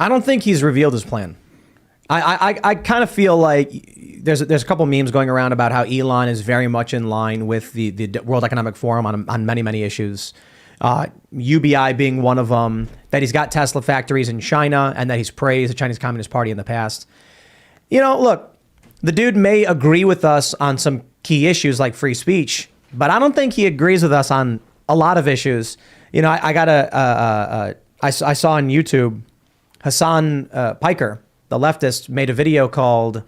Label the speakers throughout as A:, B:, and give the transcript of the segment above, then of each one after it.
A: I don't think he's revealed his plan. I kind of feel like there's a couple memes going around about how Elon is very much in line with the World Economic Forum on many issues. UBI being one of them, that he's got Tesla factories in China and that he's praised the Chinese Communist Party in the past. You know, look, the dude may agree with us on some key issues like free speech, but I don't think he agrees with us on a lot of issues. You know, I saw on YouTube, Hassan Piker, the leftist, made a video called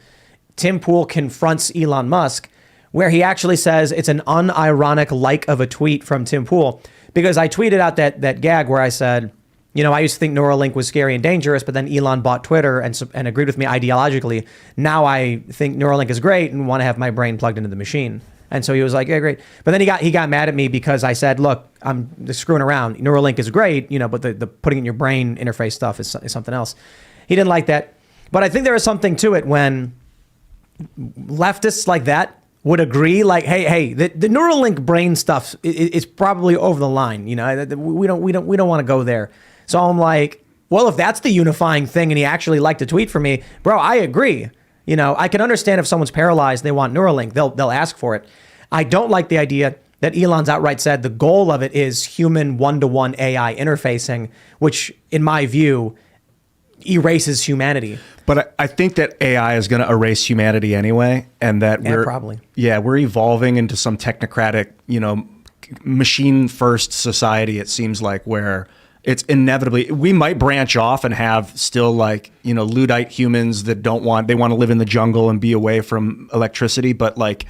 A: Timpool Confronts Elon Musk, where he actually says it's an unironic like of a tweet from Timpool. Because I tweeted out that gag where I said, you know, I used to think Neuralink was scary and dangerous, but then Elon bought Twitter and agreed with me ideologically. Now I think Neuralink is great and want to have my brain plugged into the machine. And so he was like, yeah, great. But then he got mad at me because I said, look, I'm just screwing around. Neuralink is great, you know, but the putting in your brain interface stuff is something else. He didn't like that. But I think there is something to it when leftists like that would agree, like, hey, the Neuralink brain stuff is probably over the line. You know, we don't want to go there. So I'm like, well, if that's the unifying thing, and he actually liked to tweet for me, bro, I agree. You know, I can understand if someone's paralyzed, they want Neuralink, they'll ask for it. I don't like the idea that Elon's outright said the goal of it is human one-to-one AI interfacing, which, in my view, erases humanity.
B: But I think that AI is going to erase humanity anyway, and that we're evolving into some technocratic, you know, machine-first society. It seems like where it's inevitably we might branch off and have still like, you know, Luddite humans that want to live in the jungle and be away from electricity, but like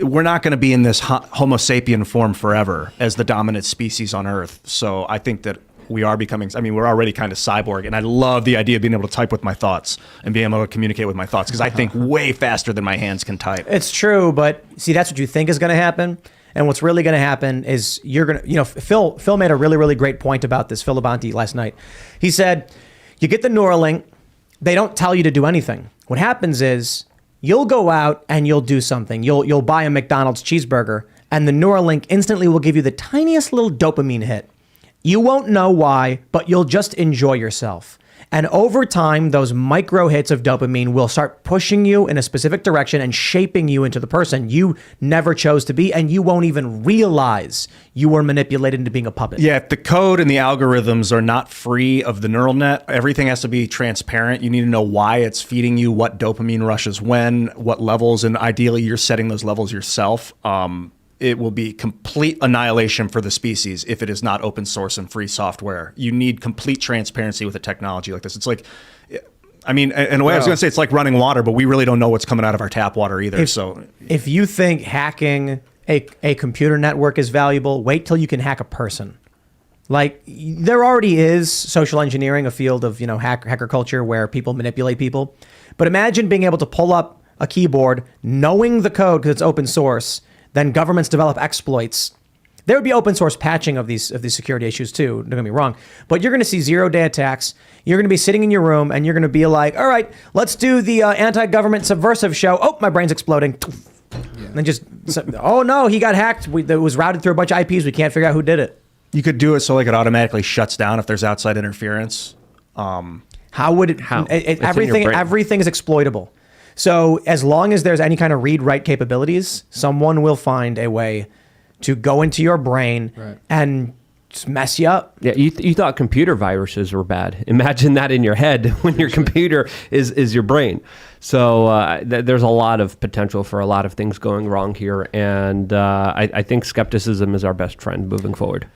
B: we're not going to be in this Homo sapien form forever as the dominant species on Earth. So I think that we are becoming, I mean, we're already kind of cyborg, and I love the idea of being able to type with my thoughts and being able to communicate with my thoughts because I think way faster than my hands can type.
A: It's true, but see, that's what you think is going to happen. And what's really going to happen is you're going to, you know, Phil made a really great point about this, Phil Labonte, last night. He said, you get the Neuralink, they don't tell you to do anything. What happens is you'll go out and you'll do something. You'll buy a McDonald's cheeseburger, and the Neuralink instantly will give you the tiniest little dopamine hit. You won't know why, but you'll just enjoy yourself. And over time, those micro hits of dopamine will start pushing you in a specific direction and shaping you into the person you never chose to be, and you won't even realize you were manipulated into being a puppet.
B: Yeah, if the code and the algorithms are not free of the neural net, everything has to be transparent. You need to know why it's feeding you, what dopamine rushes when, what levels, and ideally you're setting those levels yourself. It will be complete annihilation for the species if it is not open source and free software. You need complete transparency with a technology like this. It's like, I mean, in a way I was going to say it's like running water, but we really don't know what's coming out of our tap water either.
A: If you think hacking a computer network is valuable, wait till you can hack a person. Like, there already is social engineering, a field of, you know, hacker culture where people manipulate people. But imagine being able to pull up a keyboard, knowing the code because it's open source. Then governments develop exploits. There would be open source patching of these security issues too, don't get me wrong. But you're going to see zero-day attacks. You're going to be sitting in your room and you're going to be like, all right, let's do the anti-government subversive show. Oh, my brain's exploding. Yeah. And then just, oh no, he got hacked. It was routed through a bunch of IPs. We can't figure out who did it.
B: You could do it so like it automatically shuts down if there's outside interference.
A: How would it? Everything is exploitable. So as long as there's any kind of read-write capabilities, someone will find a way to go into your brain and just mess you up.
C: Yeah, you thought computer viruses were bad. Imagine that in your head when your computer is your brain. So there's a lot of potential for a lot of things going wrong here. And I think skepticism is our best friend moving forward.